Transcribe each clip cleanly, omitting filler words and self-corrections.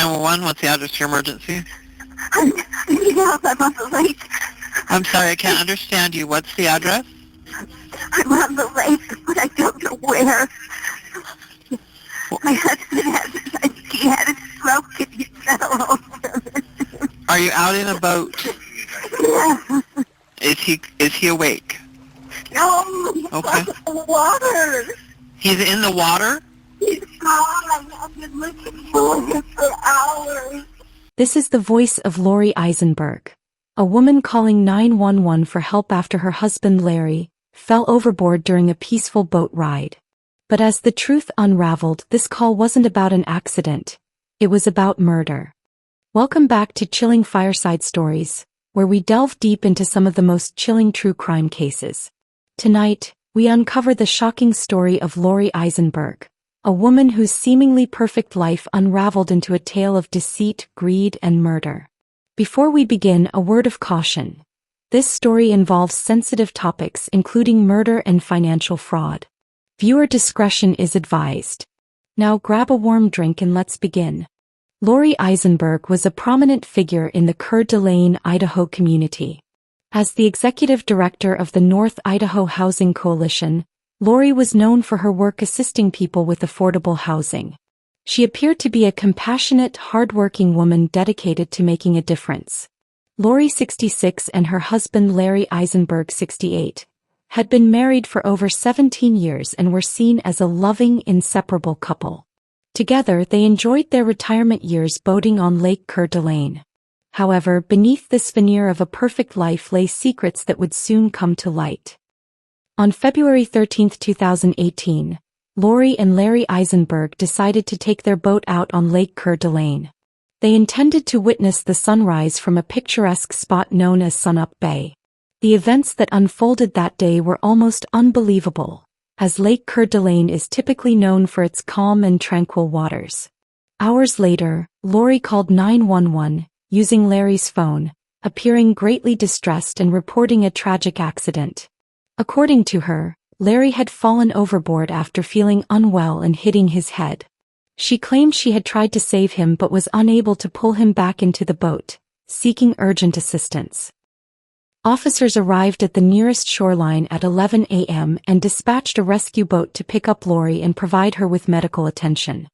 911, what's the address to your emergency? I need help. I'm on the lake. I'm sorry, I can't understand you. What's the address? I'm on the lake, but I don't know where. My husband he had a stroke and he fell over. Are you out in a boat? Yeah. Is he awake? No, he's Okay. on the water. He's in the water? He's gone. I've been looking for him for hours. This is the voice of Lori Isenberg, a woman calling 911 for help after her husband Larry fell overboard during a peaceful boat ride. But as the truth unraveled, this call wasn't about an accident. It was about murder. Welcome back to Chilling Fireside Stories, where we delve deep into some of the most chilling true crime cases. Tonight, we uncover the shocking story of Lori Isenberg, a woman whose seemingly perfect life unraveled into a tale of deceit, greed, and murder. Before we begin, a word of caution. This story involves sensitive topics including murder and financial fraud. Viewer discretion is advised. Now grab a warm drink and let's begin. Lori Isenberg was a prominent figure in the Coeur d'Alene, Idaho community. As the executive director of the North Idaho Housing Coalition, Lori was known for her work assisting people with affordable housing. She appeared to be a compassionate, hardworking woman dedicated to making a difference. Lori, 66, and her husband Larry Isenberg, 68, had been married for over 17 years and were seen as a loving, inseparable couple. Together, they enjoyed their retirement years boating on Lake Coeur d'Alene. However, beneath this veneer of a perfect life lay secrets that would soon come to light. On February 13, 2018, Lori and Larry Isenberg decided to take their boat out on Lake Coeur d'Alene. They intended to witness the sunrise from a picturesque spot known as Sunup Bay. The events that unfolded that day were almost unbelievable, as Lake Coeur d'Alene is typically known for its calm and tranquil waters. Hours later, Lori called 911, using Larry's phone, appearing greatly distressed and reporting a tragic accident. According to her, Larry had fallen overboard after feeling unwell and hitting his head. She claimed she had tried to save him but was unable to pull him back into the boat, seeking urgent assistance. Officers arrived at the nearest shoreline at 11 a.m. and dispatched a rescue boat to pick up Lori and provide her with medical attention.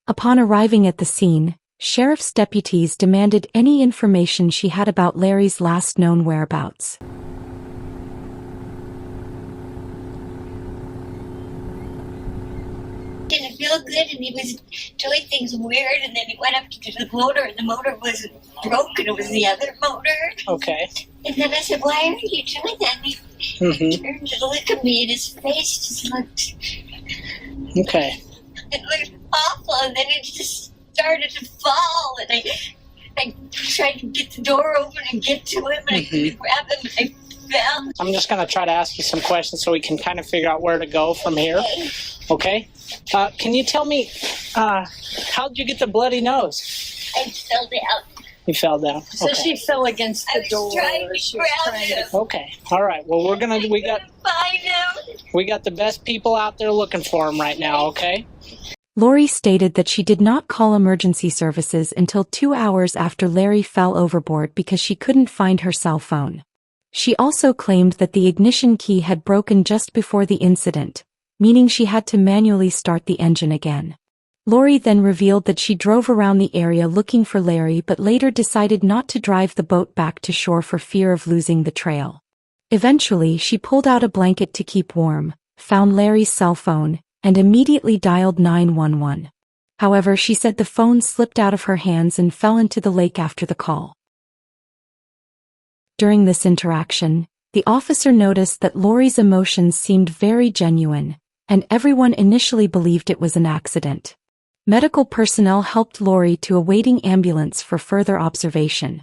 Upon arriving at the scene, sheriff's deputies demanded any information she had about Larry's last known whereabouts. Didn't feel good, and he was doing things weird, and then he went up to the motor, and the motor wasn't broken, it was the other motor. Okay. And then I said, why are you doing that? And he turned to look at me, and his face just looked... Okay. It looked awful, and then it just started to fall, and I tried to get the door open and get to him, and I couldn't grab him, and I fell. I'm just going to try to ask you some questions so we can kind of figure out where to go from here. Okay? Can you tell me, how did you get the bloody nose? I fell down. You fell down. So Okay. she fell against the door. I was trying to grab him. Okay. All right. Well, we got Find him. we got the best people out there looking for him right now, okay? Lori stated that she did not call emergency services until 2 hours after Larry fell overboard because she couldn't find her cell phone. She also claimed that the ignition key had broken just before the incident, meaning she had to manually start the engine again. Lori then revealed that she drove around the area looking for Larry but later decided not to drive the boat back to shore for fear of losing the trail. Eventually, she pulled out a blanket to keep warm, found Larry's cell phone, and immediately dialed 911. However, she said the phone slipped out of her hands and fell into the lake after the call. During this interaction, the officer noticed that Lori's emotions seemed very genuine, and everyone initially believed it was an accident. Medical personnel helped Lori to a waiting ambulance for further observation.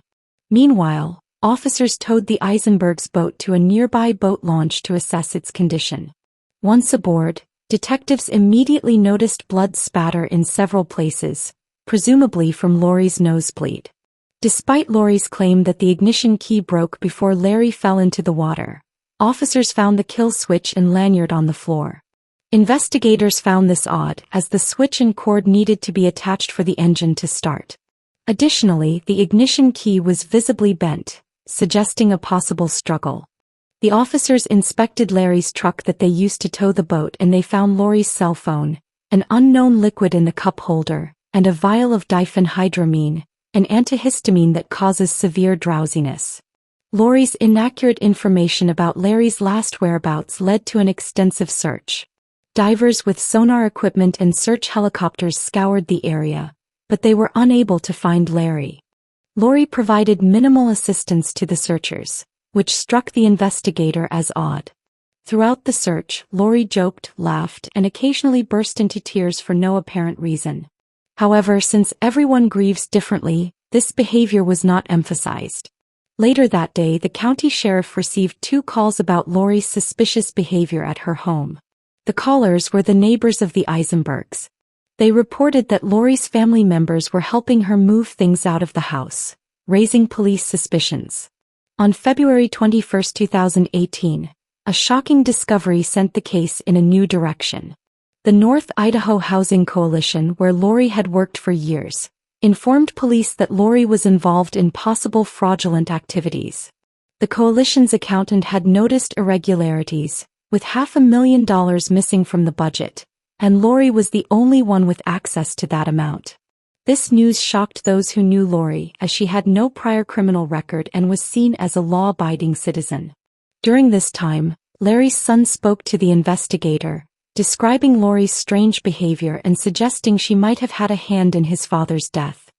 Meanwhile, officers towed the Isenberg's boat to a nearby boat launch to assess its condition. Once aboard, detectives immediately noticed blood spatter in several places, presumably from Lori's nosebleed. Despite Lori's claim that the ignition key broke before Larry fell into the water, officers found the kill switch and lanyard on the floor. Investigators found this odd, as the switch and cord needed to be attached for the engine to start. Additionally, the ignition key was visibly bent, suggesting a possible struggle. The officers inspected Larry's truck that they used to tow the boat and they found Lori's cell phone, an unknown liquid in the cup holder, and a vial of diphenhydramine, an antihistamine that causes severe drowsiness. Lori's inaccurate information about Larry's last whereabouts led to an extensive search. Divers with sonar equipment and search helicopters scoured the area, but they were unable to find Larry. Lori provided minimal assistance to the searchers, which struck the investigator as odd. Throughout the search, Lori joked, laughed, and occasionally burst into tears for no apparent reason. However, since everyone grieves differently, this behavior was not emphasized. Later that day, the county sheriff received 2 calls about Lori's suspicious behavior at her home. The callers were the neighbors of the Isenbergs. They reported that Lori's family members were helping her move things out of the house, raising police suspicions. On February 21, 2018, a shocking discovery sent the case in a new direction. The North Idaho Housing Coalition, where Lori had worked for years, informed police that Lori was involved in possible fraudulent activities. The coalition's accountant had noticed irregularities, with $500,000 missing from the budget, and Lori was the only one with access to that amount. This news shocked those who knew Lori, as she had no prior criminal record and was seen as a law-abiding citizen. During this time, Larry's son spoke to the investigator, describing Lori's strange behavior and suggesting she might have had a hand in his father's death.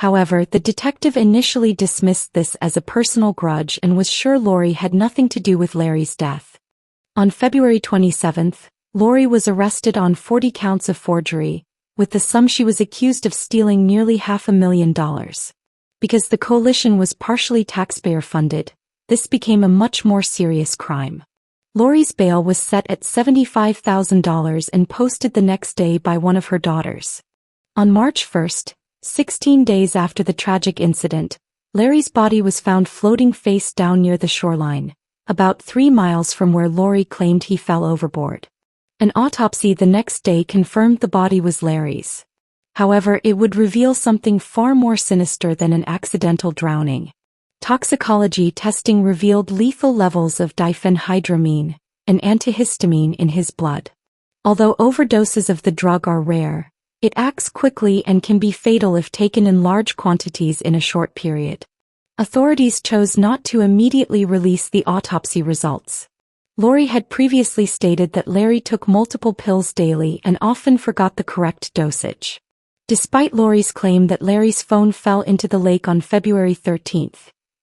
However, the detective initially dismissed this as a personal grudge and was sure Lori had nothing to do with Larry's death. On February 27, Lori was arrested on 40 counts of forgery, with the sum she was accused of stealing nearly $500,000. Because the coalition was partially taxpayer-funded, this became a much more serious crime. Lori's bail was set at $75,000 and posted the next day by one of her daughters. On March 1, 16 days after the tragic incident, Larry's body was found floating face down near the shoreline, about 3 miles from where Lori claimed he fell overboard. An autopsy the next day confirmed the body was Larry's. However, it would reveal something far more sinister than an accidental drowning. Toxicology testing revealed lethal levels of diphenhydramine, an antihistamine, in his blood. Although overdoses of the drug are rare, it acts quickly and can be fatal if taken in large quantities in a short period. Authorities chose not to immediately release the autopsy results. Lori had previously stated that Larry took multiple pills daily and often forgot the correct dosage. Despite Lori's claim that Larry's phone fell into the lake on February 13,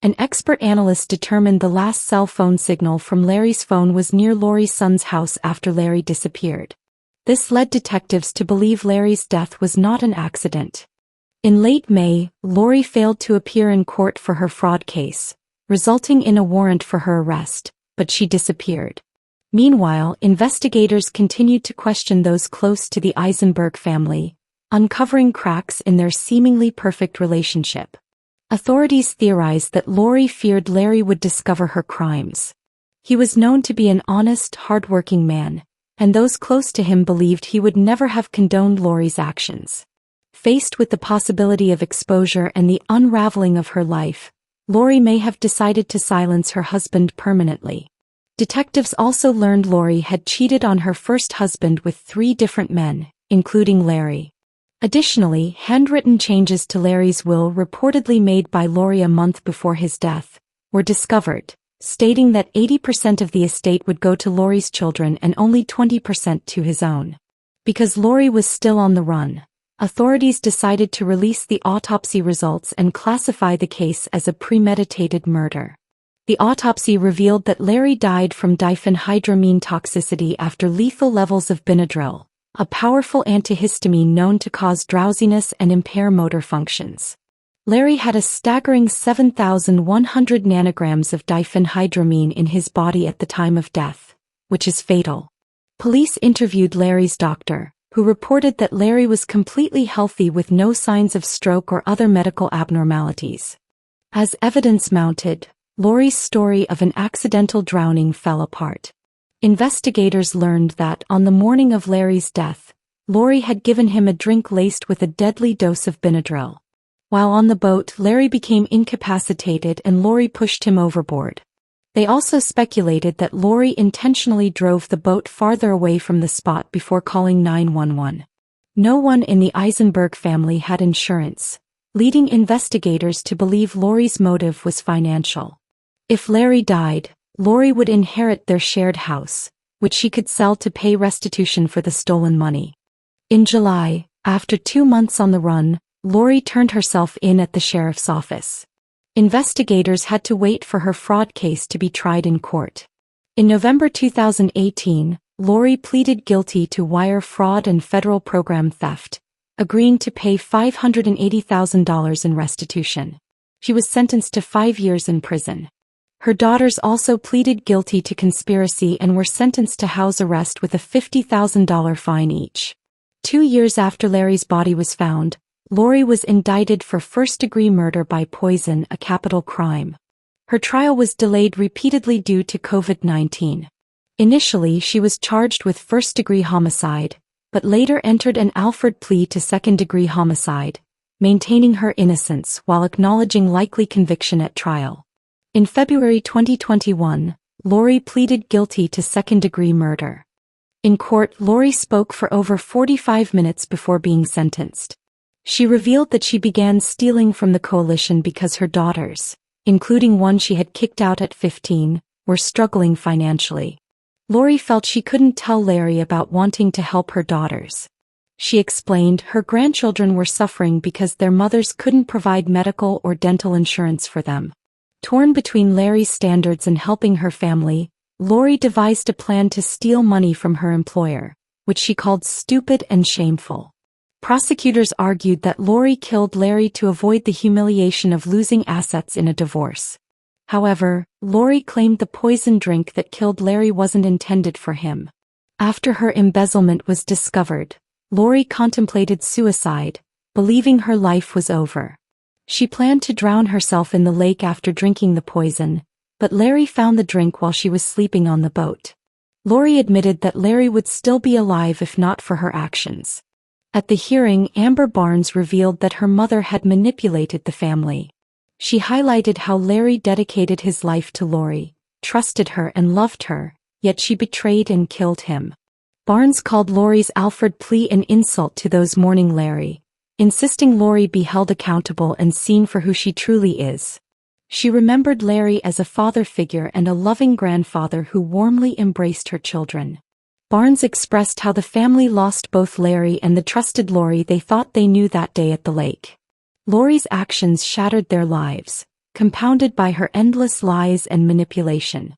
an expert analyst determined the last cell phone signal from Larry's phone was near Lori's son's house after Larry disappeared. This led detectives to believe Larry's death was not an accident. In late May, Lori failed to appear in court for her fraud case, resulting in a warrant for her arrest, but she disappeared. Meanwhile, investigators continued to question those close to the Isenberg family, uncovering cracks in their seemingly perfect relationship. Authorities theorized that Lori feared Larry would discover her crimes. He was known to be an honest, hard-working man, and those close to him believed he would never have condoned Lori's actions. Faced with the possibility of exposure and the unraveling of her life, Lori may have decided to silence her husband permanently. Detectives also learned Lori had cheated on her first husband with 3 different men, including Larry. Additionally, handwritten changes to Larry's will reportedly made by Lori a month before his death were discovered, stating that 80% of the estate would go to Lori's children and only 20% to his own. Because Lori was still on the run, authorities decided to release the autopsy results and classify the case as a premeditated murder. The autopsy revealed that Larry died from diphenhydramine toxicity after lethal levels of Benadryl, a powerful antihistamine known to cause drowsiness and impair motor functions. Larry had a staggering 7,100 nanograms of diphenhydramine in his body at the time of death, which is fatal. Police interviewed Larry's doctor, who reported that Larry was completely healthy with no signs of stroke or other medical abnormalities. As evidence mounted, Lori's story of an accidental drowning fell apart. Investigators learned that on the morning of Larry's death, Lori had given him a drink laced with a deadly dose of Benadryl. While on the boat, Larry became incapacitated and Lori pushed him overboard. They also speculated that Lori intentionally drove the boat farther away from the spot before calling 911. No one in the Isenberg family had insurance, leading investigators to believe Lori's motive was financial. If Larry died, Lori would inherit their shared house, which she could sell to pay restitution for the stolen money. In July, after 2 months on the run, Lori turned herself in at the sheriff's office. Investigators had to wait for her fraud case to be tried in court. In November 2018, Lori pleaded guilty to wire fraud and federal program theft, agreeing to pay $580,000 in restitution. She was sentenced to 5 years in prison. Her daughters also pleaded guilty to conspiracy and were sentenced to house arrest with a $50,000 fine each. 2 years after Larry's body was found, Lori was indicted for first-degree murder by poison, a capital crime. Her trial was delayed repeatedly due to COVID-19. Initially, she was charged with first-degree homicide, but later entered an Alford plea to second-degree homicide, maintaining her innocence while acknowledging likely conviction at trial. In February 2021, Lori pleaded guilty to second-degree murder. In court, Lori spoke for over 45 minutes before being sentenced. She revealed that she began stealing from the coalition because her daughters, including one she had kicked out at 15, were struggling financially. Lori felt she couldn't tell Larry about wanting to help her daughters. She explained her grandchildren were suffering because their mothers couldn't provide medical or dental insurance for them. Torn between Larry's standards and helping her family, Lori devised a plan to steal money from her employer, which she called stupid and shameful. Prosecutors argued that Lori killed Larry to avoid the humiliation of losing assets in a divorce. However, Lori claimed the poison drink that killed Larry wasn't intended for him. After her embezzlement was discovered, Lori contemplated suicide, believing her life was over. She planned to drown herself in the lake after drinking the poison, but Larry found the drink while she was sleeping on the boat. Lori admitted that Larry would still be alive if not for her actions. At the hearing, Amber Barnes revealed that her mother had manipulated the family. She highlighted how Larry dedicated his life to Lori, trusted her and loved her, yet she betrayed and killed him. Barnes called Lori's Alford plea an insult to those mourning Larry, insisting Lori be held accountable and seen for who she truly is. She remembered Larry as a father figure and a loving grandfather who warmly embraced her children. Barnes expressed how the family lost both Larry and the trusted Lori they thought they knew that day at the lake. Lori's actions shattered their lives, compounded by her endless lies and manipulation.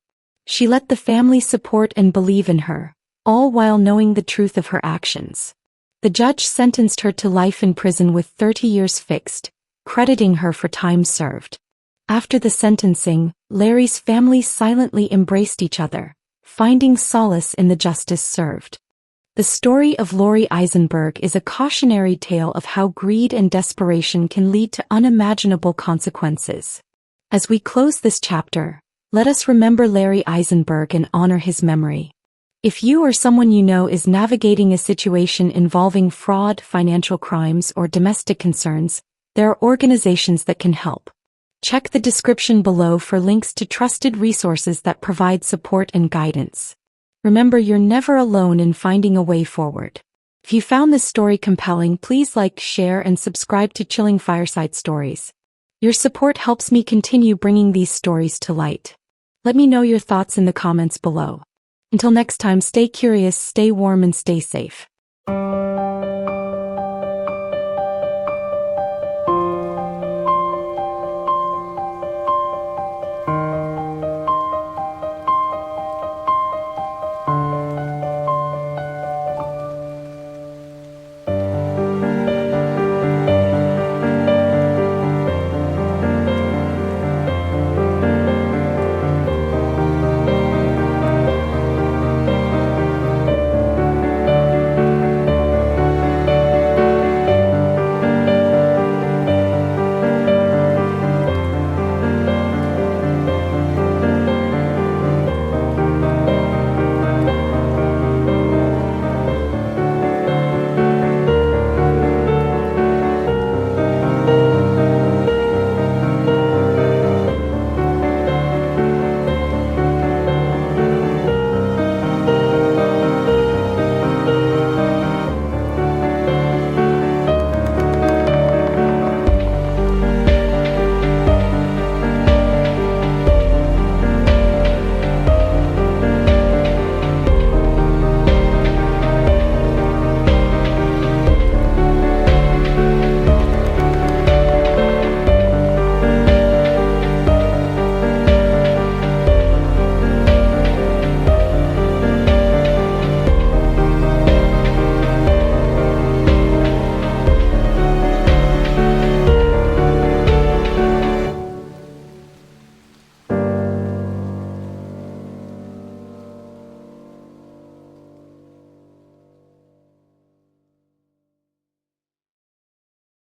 She let the family support and believe in her, all while knowing the truth of her actions. The judge sentenced her to life in prison with 30 years fixed, crediting her for time served. After the sentencing, Larry's family silently embraced each other, finding solace in the justice served. The story of Lori Isenberg is a cautionary tale of how greed and desperation can lead to unimaginable consequences. As we close this chapter, let us remember Larry Isenberg and honor his memory. If you or someone you know is navigating a situation involving fraud, financial crimes, or domestic concerns, there are organizations that can help. Check the description below for links to trusted resources that provide support and guidance. Remember, you're never alone in finding a way forward. If you found this story compelling, please like, share, and subscribe to Chilling Fireside Stories. Your support helps me continue bringing these stories to light. Let me know your thoughts in the comments below. Until next time, stay curious, stay warm, and stay safe.